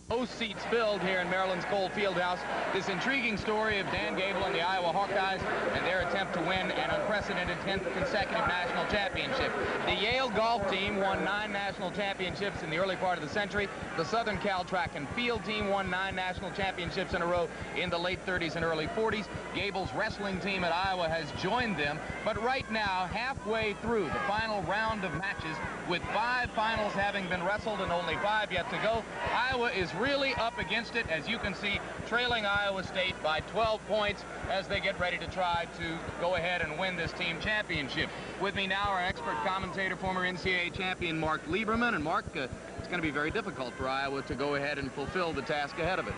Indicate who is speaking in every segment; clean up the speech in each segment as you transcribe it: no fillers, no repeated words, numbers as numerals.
Speaker 1: Most seats filled here in Maryland's Cole Fieldhouse. This intriguing story of Dan Gable and the Iowa Hawkeyes and their attempt to win an unprecedented 10th consecutive national championship. The Yale golf team won 9 national championships in the early part of the century. The Southern Cal track and field team won 9 national championships in a row in the late 30s and early 40s. Gable's wrestling team at Iowa has joined them, but right now, halfway through the final round of matches, with 5 finals having been wrestled and only 5 yet to go, Iowa is really up against it, as you can see, trailing Iowa State by 12 points as they get ready to try to go ahead and win this team championship. With me now, our expert commentator, former NCAA champion Mark Lieberman. And Mark, it's going to be very difficult for Iowa to go ahead and fulfill the task ahead of it.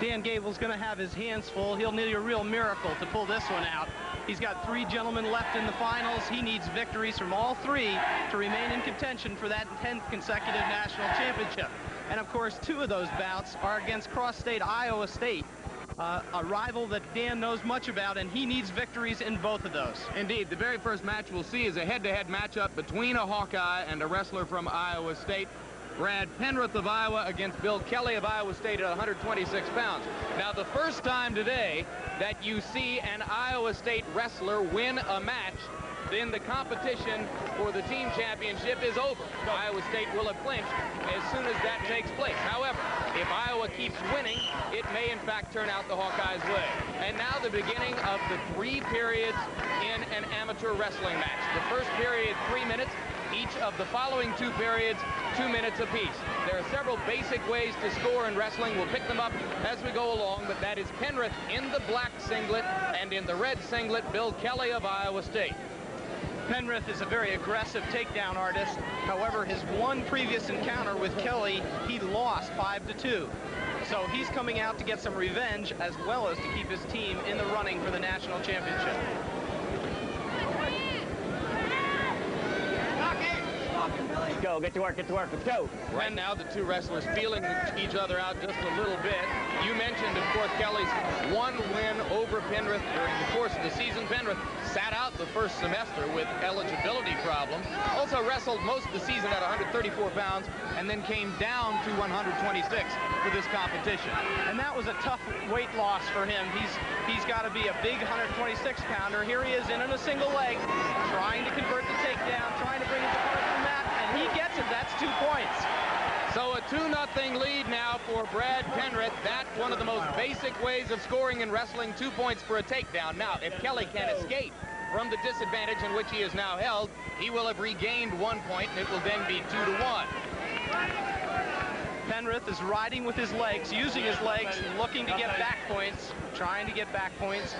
Speaker 2: Dan Gable's going to have his hands full. He'll need a real miracle to pull this one out. He's got 3 gentlemen left in the finals. He needs victories from all 3 to remain in contention for that 10th consecutive national championship. And of course, 2 of those bouts are against cross-state Iowa State, a rival that Dan knows much about, and he needs victories in both of those.
Speaker 1: Indeed, the very first match we'll see is a head-to-head matchup between a Hawkeye and a wrestler from Iowa State. Brad Penrith of Iowa against Bill Kelly of Iowa State at 126 pounds. Now, the first time today that you see an Iowa State wrestler win a match, then the competition for the team championship is over. Iowa State will have clinched as soon as that takes place. However, if Iowa keeps winning, it may in fact turn out the Hawkeyes' way. And now the beginning of the 3 periods in an amateur wrestling match. The first period, 3 minutes. Each of the following 2 periods, 2 minutes apiece. There are several basic ways to score in wrestling. We'll pick them up as we go along, but that is Penrith in the black singlet, and in the red singlet, Bill Kelly of Iowa State.
Speaker 2: Penrith is a very aggressive takedown artist. However, his one previous encounter with Kelly, he lost 5-2. So he's coming out to get some revenge, as well as to keep his team in the running for the national championship.
Speaker 3: Go, get to work, let's go.
Speaker 1: Right now, the 2 wrestlers feeling each other out just a little bit. You mentioned, of course, Kelly's 1 win over Penrith during the course of the season. Penrith sat out the first semester with eligibility problems. Also wrestled most of the season at 134 pounds and then came down to 126 for this competition.
Speaker 2: And that was a tough weight loss for him. He's got to be a big 126-pounder. Here he is in on a single leg, trying to convert the takedown, trying to bring it to part of the mat, and he gets it. That's 2 points.
Speaker 1: So a 2-0 lead now for Brad Penrith. That's one of the most basic ways of scoring in wrestling, 2 points for a takedown. Now, if Kelly can escape from the disadvantage in which he is now held, he will have regained 1 point, and it will then be 2-1.
Speaker 2: Penrith is riding with his legs, using his legs, looking to get back points, trying to get back points.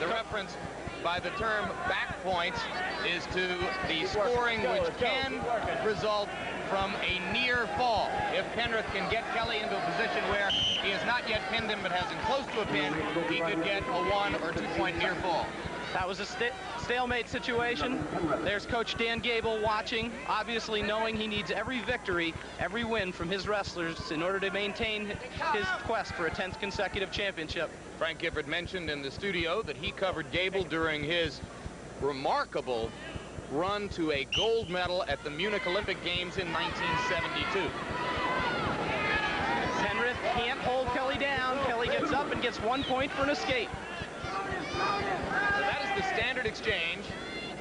Speaker 1: The reference by the term back points is to the scoring which can result from a near fall. If Penrith can get Kelly into a position where he has not yet pinned him but has him close to a pin, he could get a 1 or 2 point near fall.
Speaker 2: That was a stalemate situation. There's Coach Dan Gable watching, obviously knowing he needs every victory, every win from his wrestlers in order to maintain his quest for a 10th consecutive championship.
Speaker 1: Frank Gifford mentioned in the studio that he covered Gable during his remarkable run to a gold medal at the Munich Olympic Games in 1972.
Speaker 2: Penrith can't hold Kelly down. Kelly gets up and gets 1 point for an escape.
Speaker 1: So that is the standard exchange.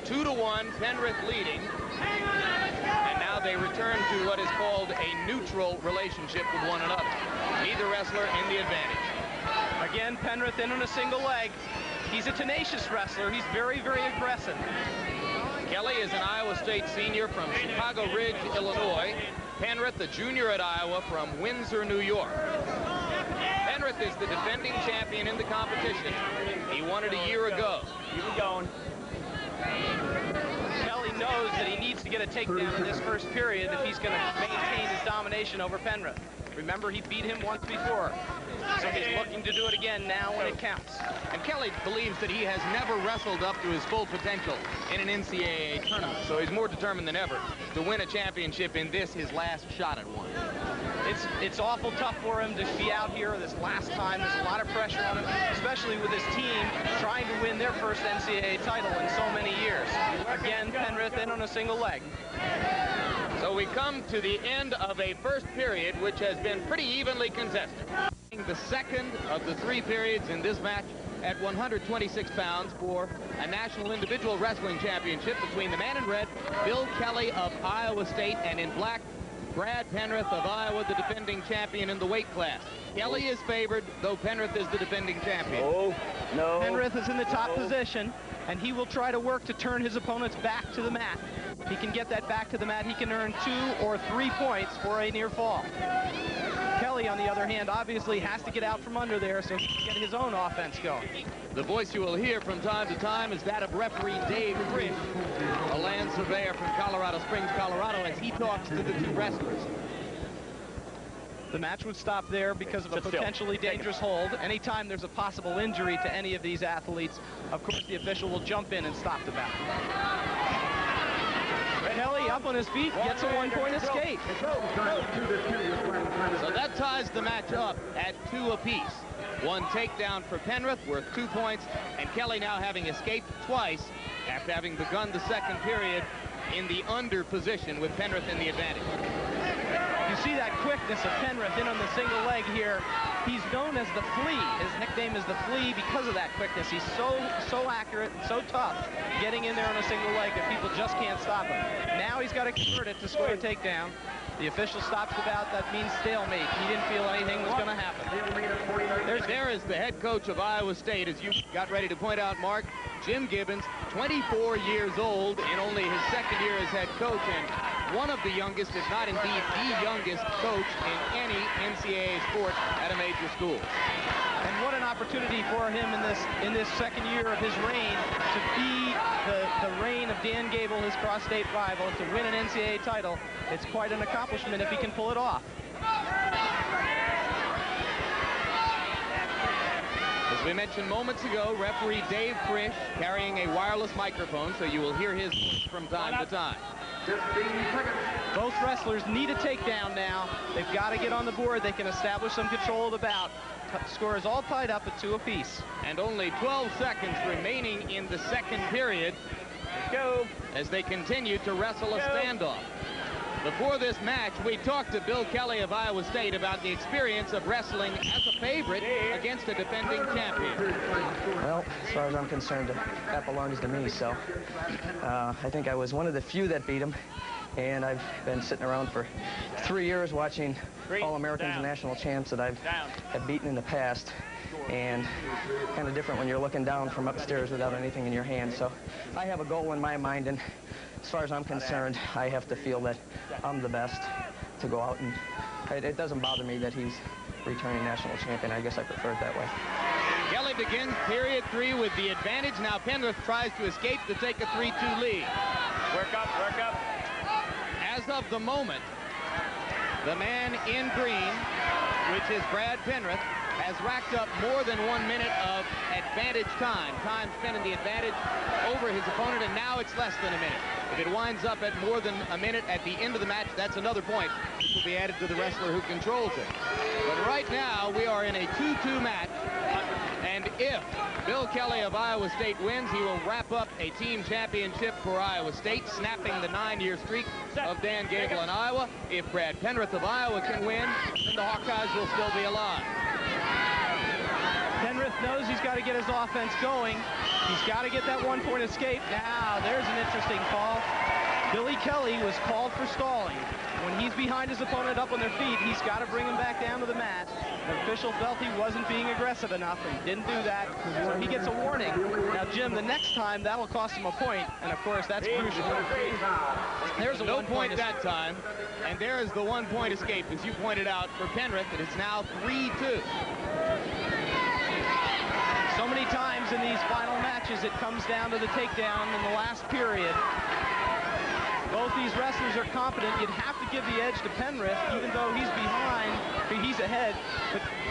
Speaker 1: 2-1, Penrith leading. And now they return to what is called a neutral relationship with one another. Neither wrestler in the advantage.
Speaker 2: Again, Penrith in on a single leg. He's a tenacious wrestler. He's very, very aggressive.
Speaker 1: Kelly is an Iowa State senior from Chicago Ridge, Illinois. Penrith, a junior at Iowa from Windsor, New York. Penrith is the defending champion in the competition. He won it a year ago.
Speaker 3: Keep it going.
Speaker 2: Kelly knows that he needs to get a takedown in this first period if he's going to maintain his domination over Penrith. Remember, he beat him once before. So he's looking to do it again now when it counts.
Speaker 1: And Kelly believes that he has never wrestled up to his full potential in an NCAA tournament. So he's more determined than ever to win a championship in this, his last shot at one.
Speaker 2: It's awful tough for him to be out here this last time. There's a lot of pressure on him, especially with his team trying to win their first NCAA title in so many years. Again, Penrith in on a single leg.
Speaker 1: So we come to the end of a first period which has been pretty evenly contested. The second of the 3 periods in this match at 126 pounds for a national individual wrestling championship between the man in red, Bill Kelly of Iowa State, and in black, Brad Penrith of Iowa, the defending champion in the weight class. Kelly is favored, though Penrith is the defending champion.
Speaker 3: No.
Speaker 2: Penrith is in the top position, and he will try to work to turn his opponents back to the mat. If he can get that back to the mat, he can earn 2 or 3 points for a near fall. Kelly, on the other hand, obviously has to get out from under there so he can get his own offense going.
Speaker 1: The voice you will hear from time to time is that of referee Dave Frisch, a land surveyor from Colorado Springs, Colorado, as he talks to the 2 wrestlers.
Speaker 2: The match would stop there because of a potentially dangerous hold. Anytime there's a possible injury to any of these athletes, of course the official will jump in and stop the bout. Kelly up on his feet, gets a 1-point escape.
Speaker 1: So that ties the match up at 2 apiece. 1 takedown for Penrith, worth 2 points, and Kelly now having escaped twice after having begun the second period in the under position with Penrith in the advantage.
Speaker 2: You see that quickness of Penrith in on the single leg here. He's known as the Flea. His nickname is the Flea because of that quickness. He's so accurate and so tough getting in there on a single leg that people just can't stop him. Now he's got to convert it to score a takedown. The official stops the bout. That means stalemate. He didn't feel anything was going to happen.
Speaker 1: There is the head coach of Iowa State, as you got ready to point out, Mark, Jim Gibbons, 24 years old in only his second year as head coach, and one of the youngest, if not indeed the youngest coach in any NCAA sport at a major school.
Speaker 2: And what an opportunity for him in this second year of his reign to be the reign of Dan Gable, his cross-state rival, to win an NCAA title. It's quite an accomplishment if he can pull it off.
Speaker 1: As we mentioned moments ago, referee Dave Frisch carrying a wireless microphone, so you will hear his from time to time.
Speaker 2: Both wrestlers need a takedown now. They've got to get on the board. They can establish some control of the bout. Score is all tied up at 2 apiece.
Speaker 1: And only 12 seconds remaining in the second period.
Speaker 3: Let's go.
Speaker 1: As they continue to wrestle a standoff. Before this match, we talked to Bill Kelly of Iowa State about the experience of wrestling as a favorite against a defending champion.
Speaker 4: Well, as far as I'm concerned, that belongs to me, so I think I was one of the few that beat him, and I've been sitting around for 3 years watching All-Americans and national champs that I've have beaten in the past, and kind of different when you're looking down from upstairs without anything in your hand. So I have a goal in my mind, and as far as I'm concerned, I have to feel that I'm the best to go out, and it doesn't bother me that he's returning national champion. I guess I prefer it that way.
Speaker 1: Kelly begins period 3 with the advantage. Now Penrith tries to escape to take a 3-2 lead.
Speaker 3: Work up, work up.
Speaker 1: As of the moment, the man in green, which is Brad Penrith, has racked up more than 1 minute of advantage time spent in the advantage over his opponent, and now it's less than a minute. If it winds up at more than a minute at the end of the match, that's another point which will be added to the wrestler who controls it. But right now, we are in a 2-2 match, and if Bill Kelly of Iowa State wins, he will wrap up a team championship for Iowa State, snapping the 9-year streak of Dan Gable in Iowa. If Brad Penrith of Iowa can win, then the Hawkeyes will still be alive.
Speaker 2: Penrith knows he's got to get his offense going. He's got to get that 1-point escape. Now, there's an interesting call. Billy Kelly was called for stalling. When he's behind his opponent up on their feet, he's got to bring him back down to the mat. The official felt he wasn't being aggressive enough and didn't do that, so he gets a warning. Now, Jim, the next time, that'll cost him a point, and of course, that's crucial. There's a
Speaker 1: no point that time, and there is the 1-point escape, as you pointed out, for Penrith, and it's now 3-2.
Speaker 2: So many times in these final matches, it comes down to the takedown in the last period. Both these wrestlers are competent. You'd have to give the edge to Penrith, even though he's behind, he's ahead.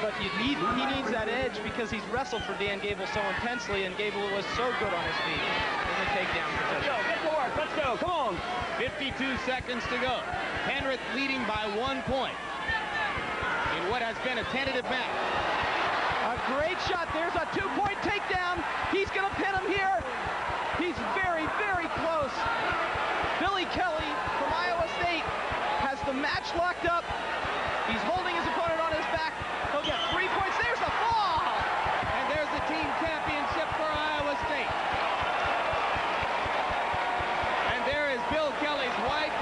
Speaker 2: But he needs that edge because he's wrestled for Dan Gable so intensely, and Gable was so good on his feet in the takedown.
Speaker 3: Let's go, get to work, let's go, come on.
Speaker 1: 52 seconds to go. Penrith leading by 1 point in what has been a tentative match.
Speaker 2: A great shot. There's a 2-point takedown. He's going to pin him here. He's very, very close. Billy Kelly from Iowa State match locked up. He's holding his opponent on his back. He'll get 3 points. There's the fall!
Speaker 1: And there's the team championship for Iowa State. And there is Bill Kelly's wife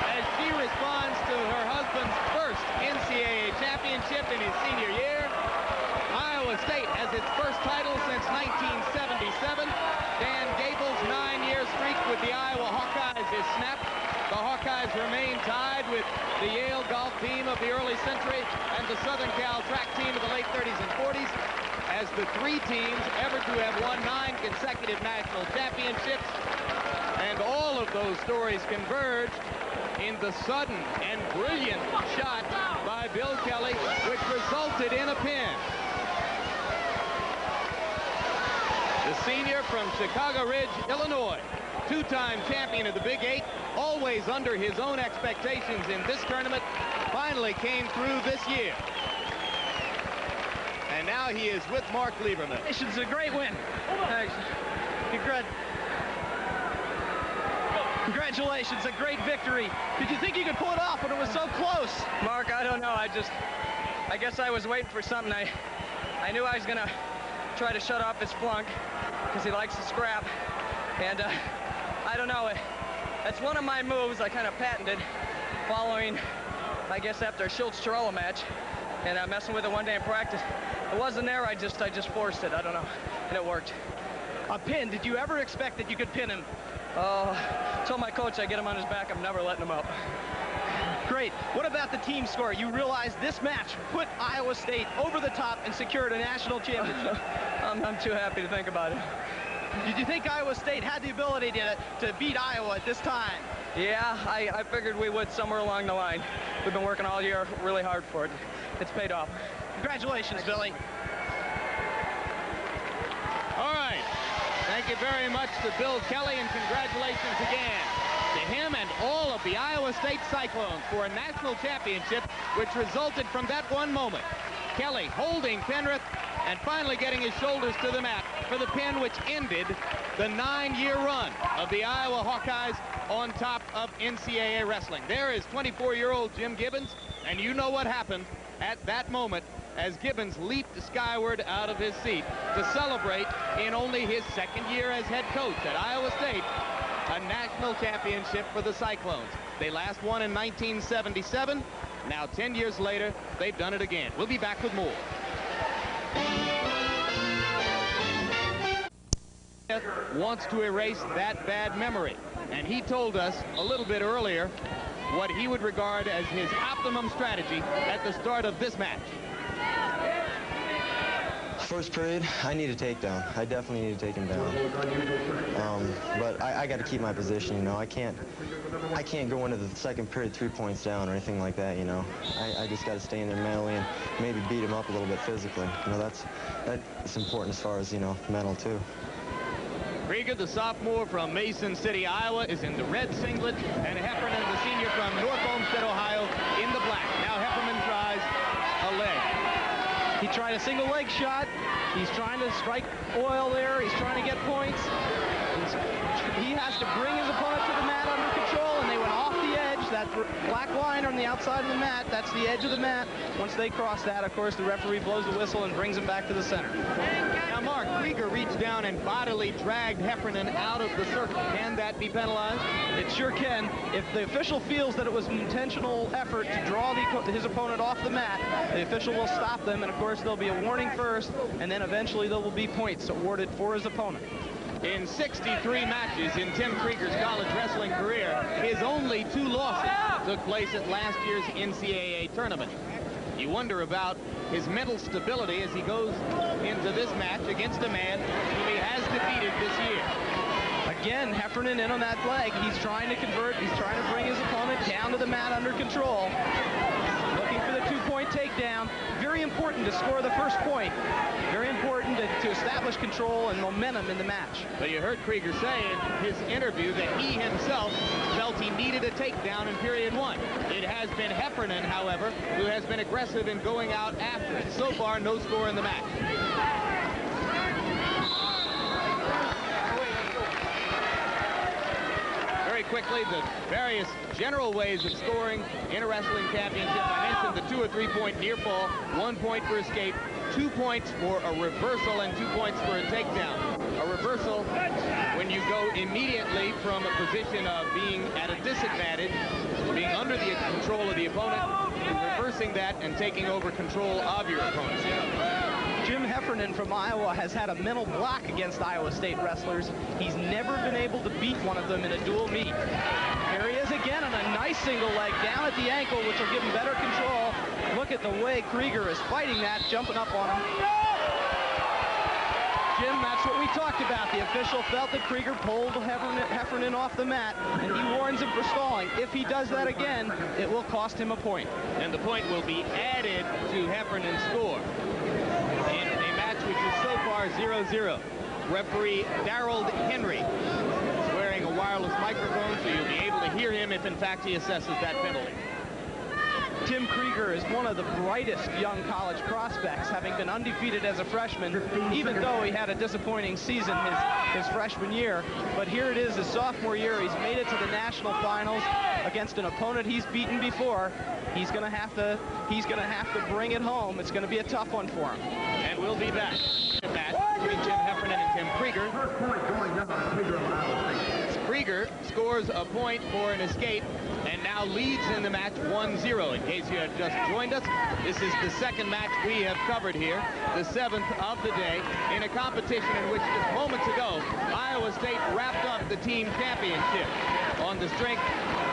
Speaker 1: as she responds to her husband's first NCAA championship in his senior year. Iowa State has its first title since 1977. Dan Gable's 9-year streak with the Iowa Hawkeyes is snapped. The Hawkeyes remain tied with the Yale golf team of the early century and the Southern Cal track team of the late 30s and 40s as the 3 teams ever to have won 9 consecutive national championships. And all of those stories converge in the sudden and brilliant shot by Bill Kelly, which resulted in a pin. The senior from Chicago Ridge, Illinois, 2-time champion of the Big 8, always under his own expectations in this tournament, finally came through this year. And now he is with Mark Lieberman.
Speaker 2: It's a great win. Thanks. Congratulations, a great victory. Did you think you could pull it off when it was so close?
Speaker 4: Mark, I don't know. I guess I was waiting for something. I knew I was going to try to shut off his flunk because he likes to scrap. And I don't know. That's one of my moves I kind of patented following, I guess, after a Schultz-Chiarelli match. And messing with it one day in practice. It wasn't there. I just forced it. I don't know. And it worked.
Speaker 2: A pin. Did you ever expect that you could pin him?
Speaker 4: Told my coach I get him on his back. I'm never letting him up.
Speaker 2: Great. What about the team score? You realize this match put Iowa State over the top and secured a national championship.
Speaker 4: I'm too happy to think about it.
Speaker 2: Did you think Iowa State had the ability to beat Iowa at this time?
Speaker 4: Yeah, I figured we would somewhere along the line. We've been working all year really hard for it. It's paid off.
Speaker 2: Congratulations, Billy.
Speaker 1: All right. Thank you very much to Bill Kelly, and congratulations again to him and all of the Iowa State Cyclones for a national championship which resulted from that one moment. Kelly holding Penrith and finally getting his shoulders to the mat for the pin which ended the 9-year run of the Iowa Hawkeyes on top of NCAA wrestling. There is 24-year-old Jim Gibbons, and you know what happened at that moment as Gibbons leaped skyward out of his seat to celebrate in only his 2nd year as head coach at Iowa State a national championship for the Cyclones. They last won in 1977. Now 10 years later, they've done it again. We'll be back with more. Wants to erase that bad memory, and he told us a little bit earlier what he would regard as his optimum strategy at the start of this match.
Speaker 5: First period, I need a takedown. I definitely need to take him down. But I got to keep my position, you know. I can't go into the 2nd period 3 points down or anything like that, you know. I just got to stay in there mentally and maybe beat him up a little bit physically. You know, that's important as far as, you know, mental too.
Speaker 1: Creger, the sophomore from Mason City, Iowa, is in the red singlet, and Heffernan, the senior from North Olmsted, Ohio, in the black. Now Heffernan tries a leg.
Speaker 2: He tried a single leg shot. He's trying to strike oil there. He's trying to get points. He has to bring his opponent to the mat under control, and they went off the edge. That black line on the outside of the mat, that's the edge of the mat. Once they cross that, of course, the referee blows the whistle and brings him back to the center.
Speaker 1: Now, Mark, Creger reached down and bodily dragged Heffernan out of the circle. Can that be penalized?
Speaker 2: It sure can. If the official feels that it was an intentional effort to draw his opponent off the mat, the official will stop them, and of course there'll be a warning first, and then eventually there will be points awarded for his opponent.
Speaker 1: In 63 matches in Tim Creger's college wrestling career, his only 2 losses took place at last year's NCAA tournament. You wonder about his mental stability as he goes into this match against a man whom he has defeated this year.
Speaker 2: Again, Heffernan in on that leg. He's trying to convert. He's trying to bring his opponent down to the mat under control. Looking for the 2-point takedown. Very important to score the first point. Very important to establish control and momentum in the match.
Speaker 1: But you heard Creger say in his interview that he himself felt he needed a takedown in period 1. It has been Heffernan, however, who has been aggressive in going out after it. So far, no score in the match. Very very quickly, the various general ways of scoring in a wrestling championship. I mentioned the 2 or 3 point near fall, 1 point for escape, 2 points for a reversal, and 2 points for a takedown. A reversal when you go immediately from a position of being at a disadvantage, being under the control of the opponent, to reversing that and taking over control of your opponent.
Speaker 2: Jim Heffernan from Iowa has had a mental block against Iowa State wrestlers. He's never been able to beat one of them in a dual meet. Here he is again on a nice single leg down at the ankle, which will give him better control. Look at the way Creger is fighting that, jumping up on him. Jim, that's what we talked about. The official felt that Creger pulled Heffernan off the mat, and he warns him for stalling. If he does that again, it will cost him a point.
Speaker 1: And the point will be added to Heffernan's score in a match which is so far 0-0. Referee Darrell Henry is wearing a wireless microphone, so you'll be able to hear him if in fact he assesses that penalty.
Speaker 2: Tim Creger is one of the brightest young college prospects, having been undefeated as a freshman, even though he had a disappointing season his freshman year. But here it is his sophomore year. He's made it to the national finals against an opponent he's beaten before. He's going to have to bring it home. It's going to be a tough one for him.
Speaker 1: And we'll be back between Jim Heffernan and Tim Creger. Creger scores a point for an escape and now leads in the match 1-0. In case you have just joined us, this is the second match we have covered here, the 7th of the day, in a competition in which just moments ago, Iowa State wrapped up the team championship on the strength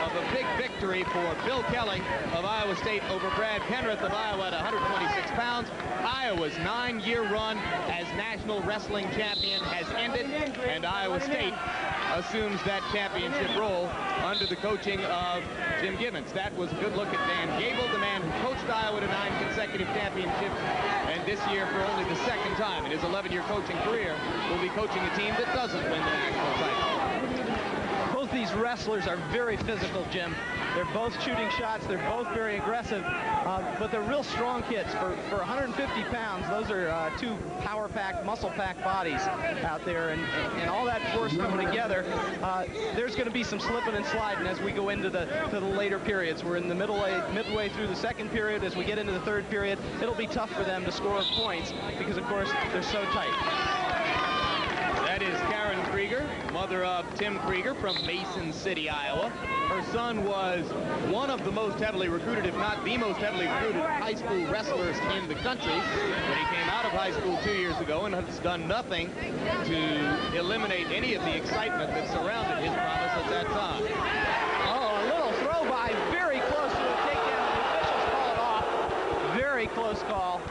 Speaker 1: of a big victory for Bill Kelly of Iowa State over Brad Penrith of Iowa at 126 pounds. Iowa's 9-year run as national wrestling champion has ended, and Iowa State assumes that championship role under the coaching of Jim Gibbons. That was a good look at Dan Gable, the man who coached Iowa to 9 consecutive championships, and this year, for only the second time in his 11-year coaching career, will be coaching a team that doesn't win the national title.
Speaker 2: Both these wrestlers are very physical, Jim. They're both shooting shots. They're both very aggressive, but they're real strong kids. For 150 pounds, those are two power-packed, muscle-packed bodies out there, and all that force coming together. There's going to be some slipping and sliding as we go into the later periods. We're in the midway through the second period. As we get into the third period, it'll be tough for them to score points because, of course, they're so tight.
Speaker 1: That is Karen Creger, mother of Tim Creger from Mason City, Iowa. Her son was one of the most heavily recruited, if not the most heavily recruited, high school wrestlers in the country. But he came out of high school 2 years ago and has done nothing to eliminate any of the excitement that surrounded his promise at that time.
Speaker 2: Oh, a little throw by, very close to a takedown. The officials call it off. Very close call.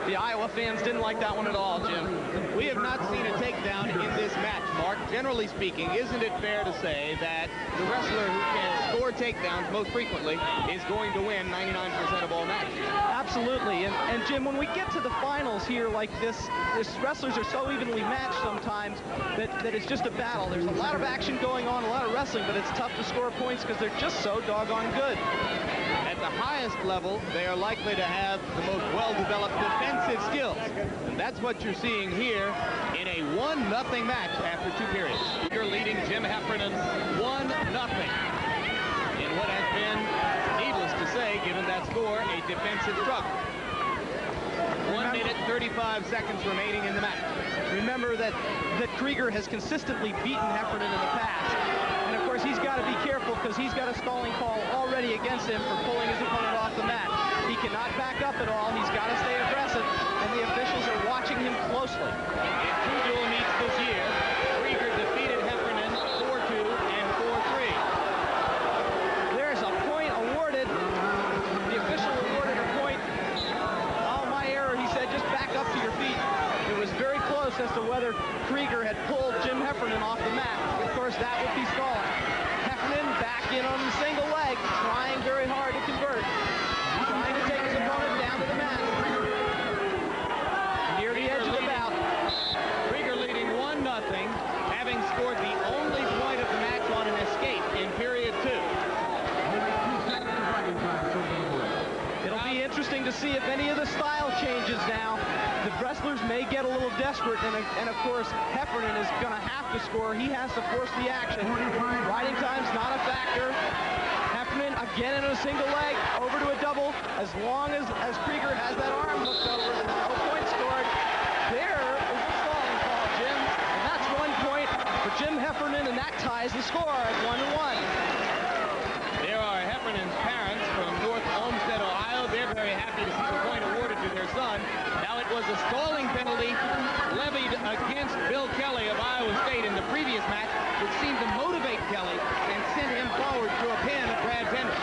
Speaker 2: The Iowa fans didn't like that one at all, Jim.
Speaker 1: We have not seen a takedown in this match, Mark. Generally speaking, isn't it fair to say that the wrestler who can score takedowns most frequently is going to win 99% of all matches?
Speaker 2: Absolutely. And Jim, when we get to the finals here like this, wrestlers are so evenly matched sometimes that it's just a battle. There's a lot of action going on, a lot of wrestling, but it's tough to score points because they're just so doggone good.
Speaker 1: At the highest level, they are likely to have the most well-developed defensive skills. And that's what you're seeing here in a 1-0 match after 2 periods. You're leading Jim Heffernan 1-0 in what has been, needless to say, given that score, a defensive struggle. 1 minute, 35 seconds remaining in the match.
Speaker 2: Remember that Creger has consistently beaten Heffernan in the past. And of course, he's got to be careful because he's got a stalling call already against him for pulling his opponent off the mat. He cannot back up at all. He's got to stay aggressive, and the officials are watching him closely.
Speaker 1: In 2 dual meets this year, Creger defeated Heffernan 4-2 and 4-3.
Speaker 2: There's a point awarded. The official awarded a point. Oh, my error. He said, just back up to your feet. It was very close as to whether Creger had pulled Jim Heffernan off the mat. Of course, that would be stalling. Heffernan back in on the single leg, trying very hard to convert. Trying to take his opponent down to the mat. Near the edge of the bout.
Speaker 1: Creger leading 1-0, having scored the only point of the match on an escape in period 2.
Speaker 2: It'll be interesting to see if any of the style changes now. The wrestlers may get a little desperate, and of course, Heffernan is going to have to score. He has to force the action. Riding time's not a factor. Heffernan again in a single leg, over to a double. As long as Creger has that arm hooked over, no point scored. There is a stalling call, Jim, and that's 1 point for Jim Heffernan, and that ties the score at 1-1.
Speaker 1: There are Heffernan's parents from North Olmsted, Ohio. They're very happy to see the point awarded to their son. Now it was a stalling penalty levied against Bill Kelly of Iowa State in the previous match, which seemed to motivate Kelly and sent him forward to a pin of Brad Penrith.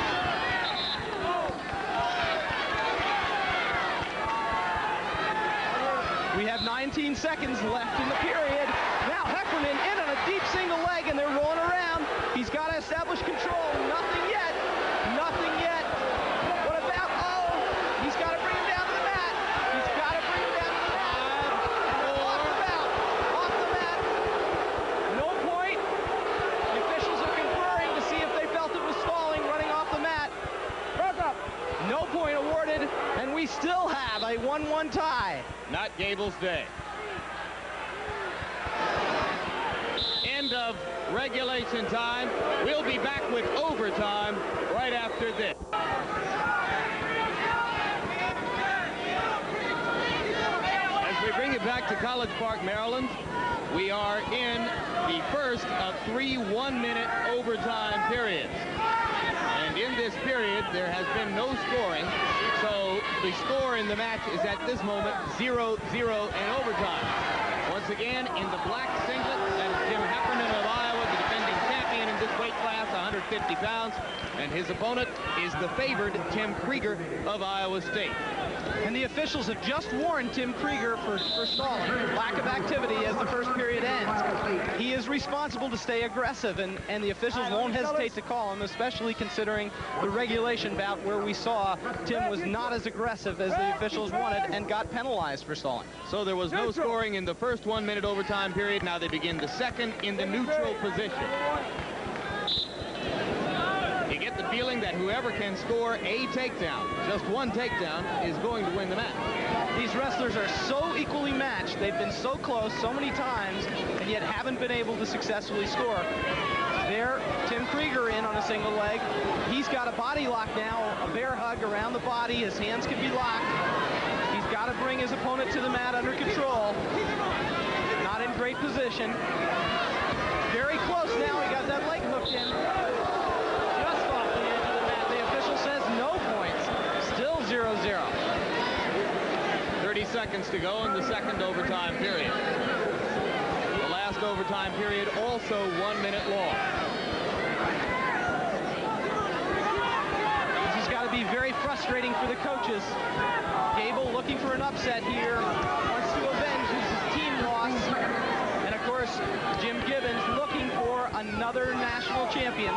Speaker 2: We have 19 seconds left in the period. Now Heffernan in on a deep single leg, and they're rolling around. He's got to establish control. Nothing yet. Nothing yet. What about? Oh, he's got to bring him down to the mat. He's got to bring him down to the mat. Off the mat. Off the mat. No point. The officials are conferring to see if they felt it was stalling, running off the mat. No point awarded, and we still have a 1-1 tie.
Speaker 1: Not Gable's day. End of regulation time. We'll be back with overtime right after this. As we bring it back to College Park, Maryland, we are in the first of 3 one-minute overtime periods. And in this period, there has been no scoring, so the score in the match is at this moment 0-0 in overtime. Once again, in the black singlet, that is Jim Heffernan of Iowa, the defending champion in this weight class, 150 pounds, and his opponent is the favored Tim Creger of Iowa State.
Speaker 2: And the officials have just warned Tim Creger for stalling, lack of activity as the first period ends. He is responsible to stay aggressive, and the officials won't hesitate to call him, especially considering the regulation bout where we saw Tim was not as aggressive as the officials wanted and got penalized for stalling.
Speaker 1: So there was no scoring in the first 1-minute overtime period. Now they begin the second in the neutral position. You get the feeling that whoever can score a takedown, just one takedown, is going to win the match.
Speaker 2: These wrestlers are so equally matched. They've been so close so many times, and yet haven't been able to successfully score. There, Tim Creger in on a single leg. He's got a body lock now, a bear hug around the body. His hands can be locked. He's got to bring his opponent to the mat under control. Not in great position. Very close now. He got that leg hooked in. Just off the edge of the mat. The official says no points. Still 0-0.
Speaker 1: 30 seconds to go in the second overtime period. The last overtime period also 1 minute long.
Speaker 2: This has got to be very frustrating for the coaches. Gable looking for an upset here. Wants to avenge his team loss. And of course, Jim Gibbons looking for another national champion.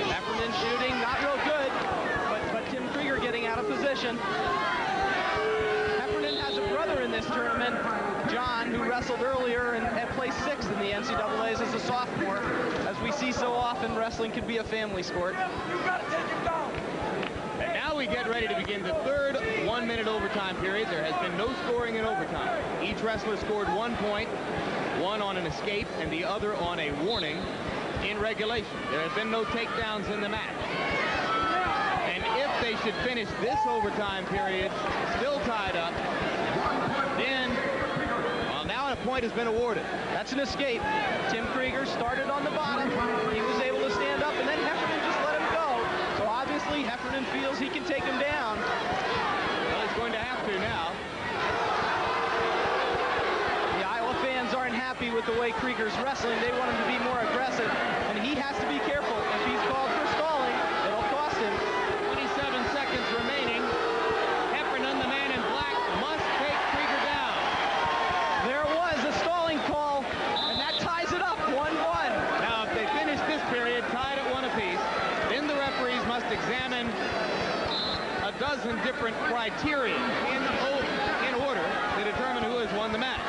Speaker 2: Heffernan shooting, not real good, but Tim Creger getting out of position. Heffernan has a brother in this tournament, John, who wrestled earlier and placed 6th in the NCAAs as a sophomore. As we see so often, wrestling can be a family sport.
Speaker 1: And now we get ready to begin the third 1 minute overtime period. There has been no scoring in overtime. Each wrestler scored 1 point, one on an escape and the other on a warning in regulation. There have been no takedowns in the match. And if they should finish this overtime period still tied up, then, well, now a point has been awarded.
Speaker 2: That's an escape. Tim Creger started on the bottom. He was able to stand up, and then Heffernan just let him go. So obviously Heffernan feels he can take him down.
Speaker 1: Well, he's going to have to now.
Speaker 2: The Iowa fans aren't happy with the way Creger's wrestling. They want him to be more aggressive, and he has to be careful. If he's called for stalling, it'll cost him.
Speaker 1: 27 seconds remaining. Heffernan, the man in black, must take Creger down.
Speaker 2: There was a stalling call, and that ties it up 1-1.
Speaker 1: Now, if they finish this period tied at 1 apiece, then the referees must examine a dozen different criteria in order to determine who has won the match.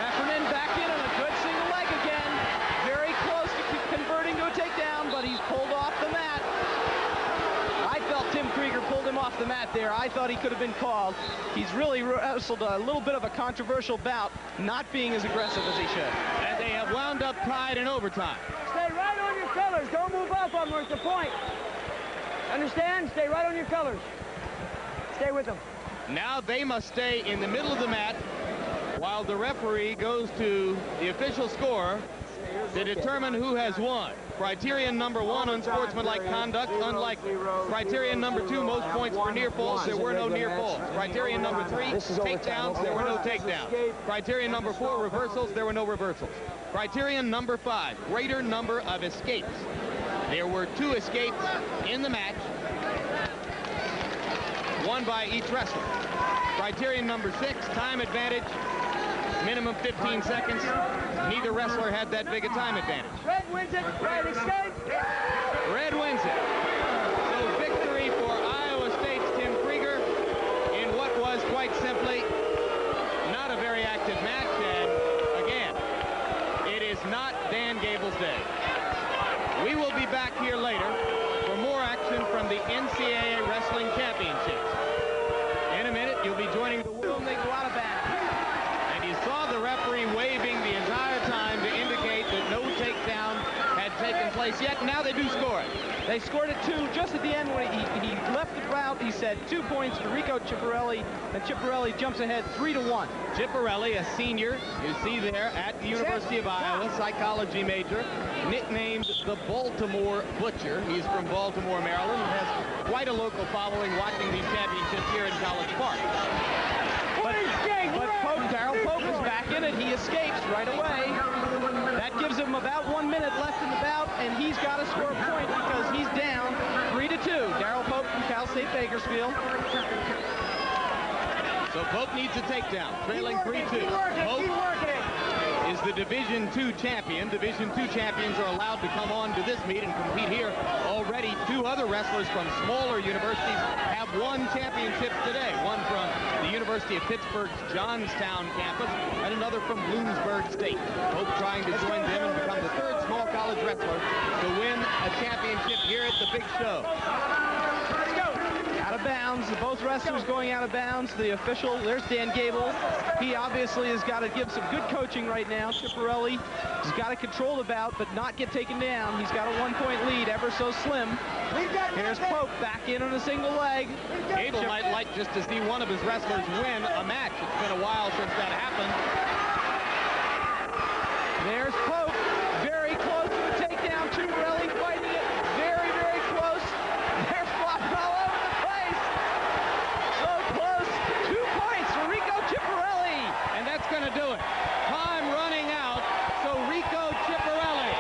Speaker 2: Heffernan back in on a good single leg again. Very close to converting to a takedown, but he's pulled off the mat. off the mat there. I thought he could have been called. He's really wrestled a little bit of a controversial bout, not being as aggressive as he should.
Speaker 1: And they have wound up tied in overtime.
Speaker 3: Stay right on your colors. Don't move up on them. It's the point. Understand? Stay right on your colors. Stay with them.
Speaker 1: Now they must stay in the middle of the mat while the referee goes to the official score to determine who has won. Criterion number 1, unsportsmanlike conduct, unlike criterion number 2, most points for near falls. There were no near falls. Criterion number 3, takedowns. There were no takedowns. Criterion number 4, reversals. There were no reversals. Criterion number 5, greater number of escapes. There were 2 escapes in the match, one by each wrestler. Criterion number 6, time advantage, minimum 15 seconds. Neither wrestler had that big a time advantage.
Speaker 3: Red wins it. Red escape.
Speaker 1: Red wins it. So victory for Iowa State's Tim Creger in what was quite simply not a very active match. And again, it is not Dan Gable's day. We will be back here later for more action from the NCAA Wrestling Championships. In a minute, you'll be joining the
Speaker 2: Boom, they go out of bounds.
Speaker 1: and you saw the referee waving the entire time to indicate that no takedown had taken place yet. Now they do score it.
Speaker 2: They scored it 2 just at the end when he left the bout. He said 2 points for Rico Chiapparelli, and Chiarelli jumps ahead 3-1.
Speaker 1: Chiarelli, a senior, you see there at the University of Iowa, psychology major, nicknamed the Baltimore Butcher. He's from Baltimore, Maryland, and has quite a local following watching these championships here in College Park.
Speaker 2: But Darryl Pope is back in it. He escapes right away. That gives him about 1 minute left in the bout, and he's got to score a point because he's down 3-2. Darryl Pope from Cal State Bakersfield.
Speaker 1: So Pope needs a takedown, trailing 3-2. Pope is the Division II champion. Division II champions are allowed to come on to this meet and compete here. Already 2 other wrestlers from smaller universities have won championships today. One from the University of Pittsburgh's Johnstown campus and another from Bloomsburg State. Pope trying to join them and become the 3rd small college wrestler to win a championship here at the Big Show.
Speaker 2: Out of bounds. Both wrestlers going out of bounds. The official, there's Dan Gable. He obviously has got to give some good coaching right now. Chiarelli has got to control the bout, but not get taken down. He's got a 1-point lead, ever so slim. Here's Pope back in on a single leg.
Speaker 1: Gable might like just to see one of his wrestlers win a match. It's been a while since that happened.
Speaker 2: There's Pope. Very close to the takedown. Chiarelli fighting it. Very, very close. They're flopping all over the place. So close. 2 points for Rico Chiapparelli.
Speaker 1: And that's going to do it. Time running out. So Rico Chiapparelli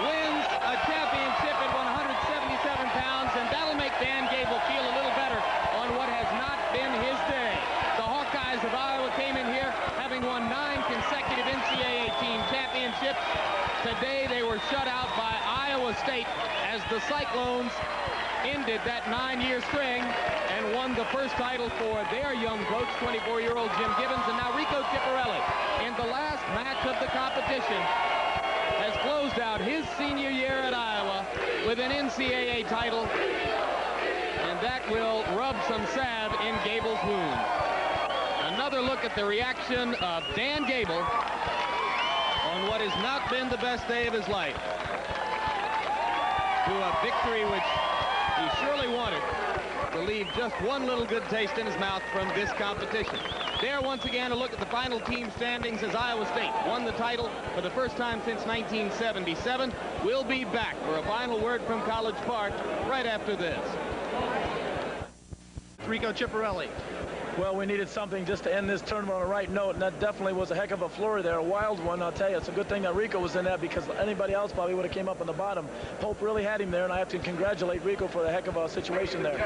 Speaker 1: wins a championship at 177 pounds, and that'll make Dan Gable feel a little better on what has not been his day. The Hawkeyes of Iowa came in here having won 9 consecutive NCAA team championships. Today they were shut out by Iowa State as the Cyclones ended that 9-year string and won the first title for their young coach, 24-year-old Jim Gibbons. And now Rico Chiapparelli, in the last match of the competition, has closed out his senior year at Iowa with an NCAA title, and that will rub some salve in Gable's wound. Another look at the reaction of Dan Gable on what has not been the best day of his life, to a victory which he surely wanted to leave just one little good taste in his mouth from this competition. There, once again, a look at the final team standings as Iowa State won the title for the first time since 1977. We'll be back for a final word from College Park right after this.
Speaker 2: Rico Chiapparelli.
Speaker 6: Well, we needed something just to end this tournament on a right note, and that definitely was a heck of a flurry there, a wild one, I'll tell you. It's a good thing that Rico was in that, because anybody else probably would have came up on the bottom. Pope really had him there, and I have to congratulate Rico for the heck of a situation there.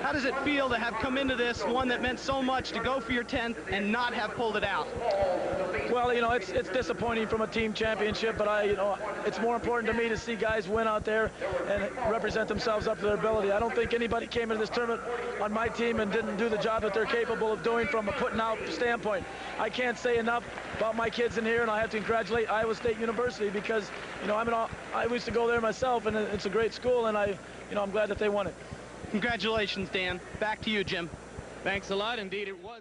Speaker 2: How does it feel to have come into this, one that meant so much, to go for your 10th and not have pulled it out?
Speaker 6: Well, you know, it's disappointing from a team championship, but it's more important to me to see guys win out there and represent themselves up to their ability. I don't think anybody came into this tournament on my team and didn't do the job that they're capable of doing from a putting out standpoint. I can't say enough about my kids in here, and I have to congratulate Iowa State University, because, you know, I used to go there myself, and it's a great school, and I'm glad that they won it.
Speaker 2: Congratulations, Dan. Back to you, Jim.
Speaker 1: Thanks a lot. Indeed, it was.